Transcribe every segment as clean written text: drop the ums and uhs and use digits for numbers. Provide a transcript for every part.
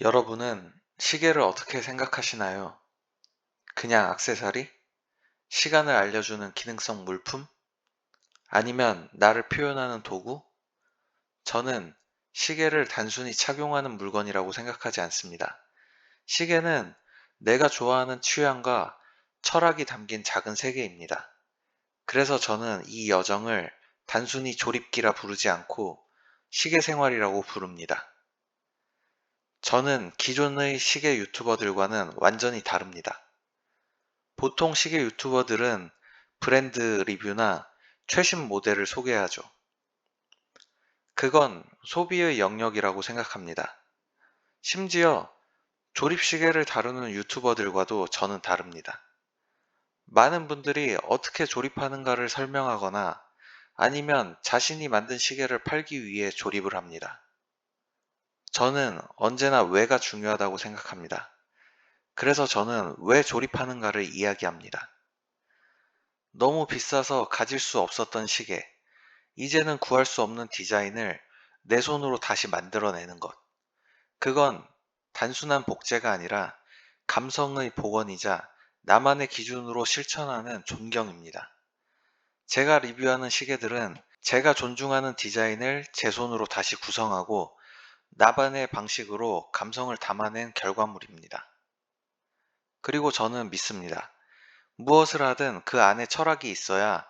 여러분은 시계를 어떻게 생각하시나요? 그냥 액세서리? 시간을 알려주는 기능성 물품? 아니면 나를 표현하는 도구? 저는 시계를 단순히 착용하는 물건이라고 생각하지 않습니다. 시계는 내가 좋아하는 취향과 철학이 담긴 작은 세계입니다. 그래서 저는 이 여정을 단순히 조립기라 부르지 않고 시계 생활이라고 부릅니다. 저는 기존의 시계 유튜버들과는 완전히 다릅니다. 보통 시계 유튜버들은 브랜드 리뷰나 최신 모델을 소개하죠. 그건 소비의 영역이라고 생각합니다. 심지어 조립시계를 다루는 유튜버들과도 저는 다릅니다. 많은 분들이 어떻게 조립하는가를 설명하거나 아니면 자신이 만든 시계를 팔기 위해 조립을 합니다. 저는 언제나 왜가 중요하다고 생각합니다. 그래서 저는 왜 조립하는가를 이야기합니다. 너무 비싸서 가질 수 없었던 시계, 이제는 구할 수 없는 디자인을 내 손으로 다시 만들어내는 것. 그건 단순한 복제가 아니라 감성의 복원이자 나만의 기준으로 실천하는 존경입니다. 제가 리뷰하는 시계들은 제가 존중하는 디자인을 제 손으로 다시 구성하고 나만의 방식으로 감성을 담아낸 결과물입니다. 그리고 저는 믿습니다. 무엇을 하든 그 안에 철학이 있어야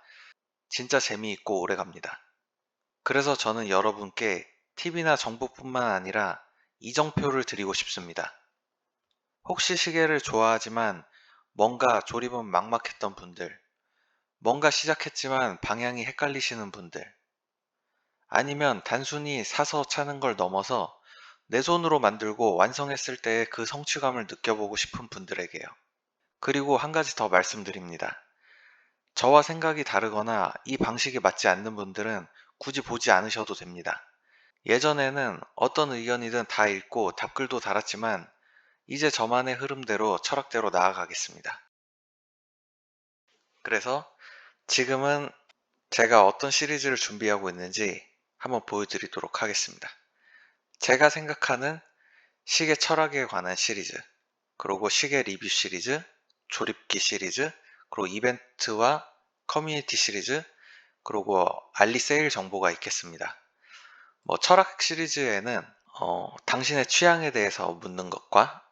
진짜 재미있고 오래갑니다. 그래서 저는 여러분께 팁이나 정보뿐만 아니라 이정표를 드리고 싶습니다. 혹시 시계를 좋아하지만 뭔가 조립은 막막했던 분들, 뭔가 시작했지만 방향이 헷갈리시는 분들, 아니면 단순히 사서 차는 걸 넘어서 내 손으로 만들고 완성했을 때의 그 성취감을 느껴보고 싶은 분들에게요. 그리고 한 가지 더 말씀드립니다. 저와 생각이 다르거나 이 방식이 맞지 않는 분들은 굳이 보지 않으셔도 됩니다. 예전에는 어떤 의견이든 다 읽고 답글도 달았지만 이제 저만의 흐름대로 철학대로 나아가겠습니다. 그래서 지금은 제가 어떤 시리즈를 준비하고 있는지 한번 보여드리도록 하겠습니다. 제가 생각하는 시계 철학에 관한 시리즈, 그리고 시계 리뷰 시리즈, 조립기 시리즈, 그리고 이벤트와 커뮤니티 시리즈, 그리고 알리 세일 정보가 있겠습니다. 철학 시리즈에는 당신의 취향에 대해서 묻는 것과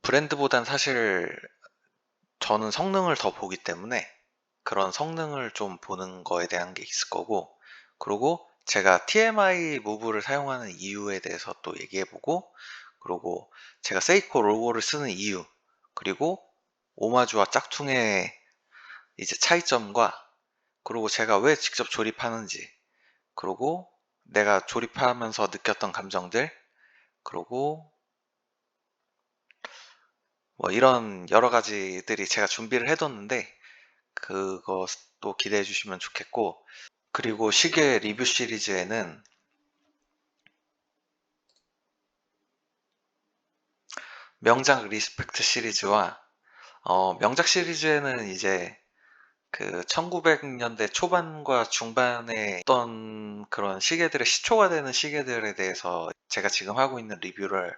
브랜드보단 사실 저는 성능을 더 보기 때문에 그런 성능을 좀 보는 거에 대한 게 있을 거고, 그리고 제가 TMI 무브를 사용하는 이유에 대해서 또 얘기해보고, 그리고 제가 세이코 로고를 쓰는 이유, 그리고 오마주와 짝퉁의 이제 차이점과, 그리고 제가 왜 직접 조립하는지, 그리고 내가 조립하면서 느꼈던 감정들, 그리고 이런 여러 가지들이 제가 준비를 해뒀는데 그것도 기대해 주시면 좋겠고, 그리고 시계 리뷰 시리즈에는 명작 리스펙트 시리즈와 명작 시리즈에는 이제 그 1900년대 초반과 중반에 어떤 그런 시계들의 시초가 되는 시계들에 대해서 제가 지금 하고 있는 리뷰를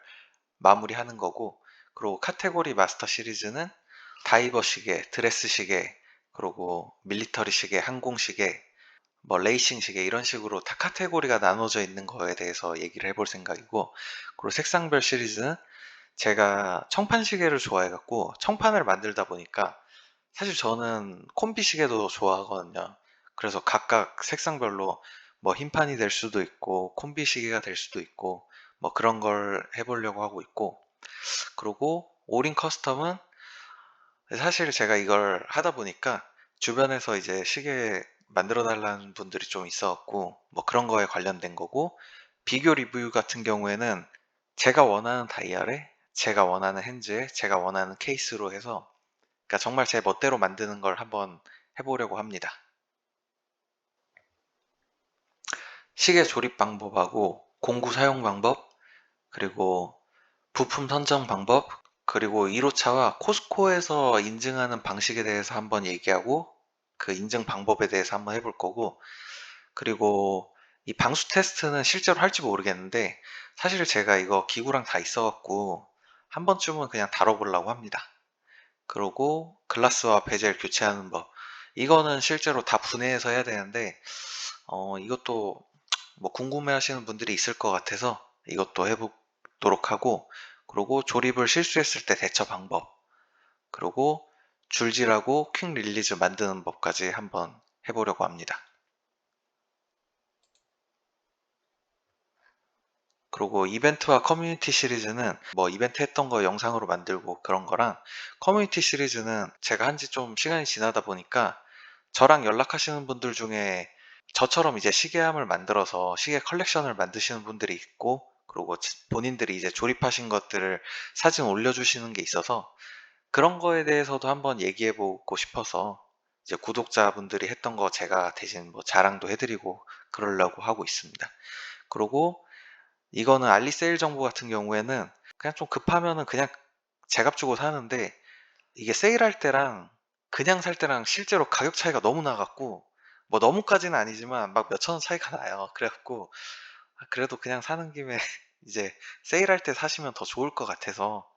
마무리하는 거고, 그리고 카테고리 마스터 시리즈는 다이버 시계, 드레스 시계, 그리고 밀리터리 시계, 항공 시계, 레이싱 시계 이런 식으로 다 카테고리가 나눠져 있는 거에 대해서 얘기를 해볼 생각이고, 그리고 색상별 시리즈는 제가 청판 시계를 좋아해갖고 청판을 만들다 보니까 사실 저는 콤비 시계도 좋아하거든요. 그래서 각각 색상별로 흰판이 될 수도 있고 콤비 시계가 될 수도 있고 그런 걸 해보려고 하고 있고, 그리고 올인 커스텀은 사실 제가 이걸 하다 보니까 주변에서 이제 시계 만들어 달라는 분들이 좀 있어갖고 그런 거에 관련된 거고, 비교 리뷰 같은 경우에는 제가 원하는 다이얼에 제가 원하는 핸즈에 제가 원하는 케이스로 해서, 그러니까 정말 제 멋대로 만드는 걸 한번 해보려고 합니다. 시계 조립 방법하고 공구 사용 방법, 그리고 부품 선정 방법, 그리고 1호차와 코스코에서 인증하는 방식에 대해서 한번 얘기하고 그 인증 방법에 대해서 한번 해볼 거고, 그리고 이 방수 테스트는 실제로 할지 모르겠는데 사실 제가 이거 기구랑 다 있어갖고 한 번쯤은 그냥 다뤄보려고 합니다. 그리고 글라스와 베젤 교체하는 법. 이거는 실제로 다 분해해서 해야 되는데 이것도 뭐 궁금해하시는 분들이 있을 것 같아서 이것도 해보도록 하고, 그리고 조립을 실수했을 때 대처 방법, 그리고 줄질하고 퀵 릴리즈 만드는 법까지 한번 해보려고 합니다. 그리고 이벤트와 커뮤니티 시리즈는 뭐 이벤트 했던 거 영상으로 만들고 그런 거랑, 커뮤니티 시리즈는 제가 한지 좀 시간이 지나다 보니까 저랑 연락하시는 분들 중에 저처럼 이제 시계함을 만들어서 시계 컬렉션을 만드시는 분들이 있고, 그리고 본인들이 이제 조립하신 것들을 사진 올려주시는 게 있어서 그런 거에 대해서도 한번 얘기해 보고 싶어서 이제 구독자분들이 했던 거 제가 대신 뭐 자랑도 해드리고 그러려고 하고 있습니다. 그리고 이거는 알리세일 정보 같은 경우에는 그냥 좀 급하면은 그냥 제값 주고 사는데, 이게 세일할 때랑 그냥 살 때랑 실제로 가격 차이가 너무 나갖고, 뭐 너무까지는 아니지만 막 몇천 원 차이가 나요. 그래갖고 그래도 그냥 사는 김에 이제 세일할 때 사시면 더 좋을 것 같아서,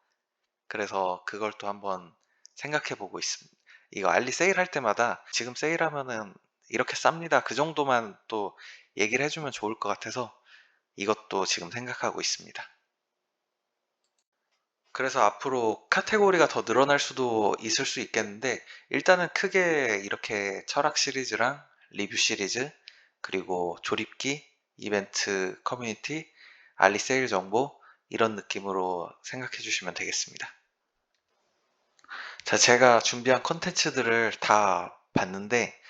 그래서 그걸 또 한번 생각해 보고 있습니다. 이거 알리 세일할 때마다 지금 세일하면은 이렇게 쌉니다, 그 정도만 또 얘기를 해주면 좋을 것 같아서 이것도 지금 생각하고 있습니다. 그래서 앞으로 카테고리가 더 늘어날 수도 있을 수 있겠는데, 일단은 크게 이렇게 철학 시리즈랑 리뷰 시리즈, 그리고 조립기, 이벤트, 커뮤니티, 알리 세일 정보, 이런 느낌으로 생각해 주시면 되겠습니다. 자, 제가 준비한 콘텐츠들을 다 봤는데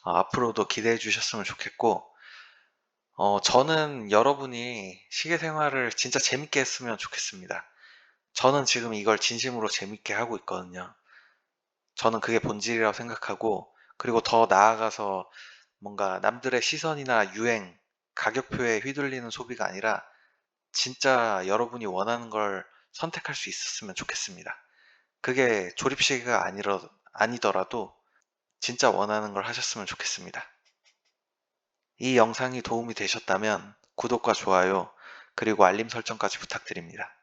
앞으로도 기대해 주셨으면 좋겠고, 저는 여러분이 시계 생활을 진짜 재밌게 했으면 좋겠습니다. 저는 지금 이걸 진심으로 재밌게 하고 있거든요. 저는 그게 본질이라고 생각하고, 그리고 더 나아가서 뭔가 남들의 시선이나 유행, 가격표에 휘둘리는 소비가 아니라 진짜 여러분이 원하는 걸 선택할 수 있었으면 좋겠습니다. 그게 조립시계가 아니더라도 진짜 원하는 걸 하셨으면 좋겠습니다. 이 영상이 도움이 되셨다면 구독과 좋아요, 그리고 알림 설정까지 부탁드립니다.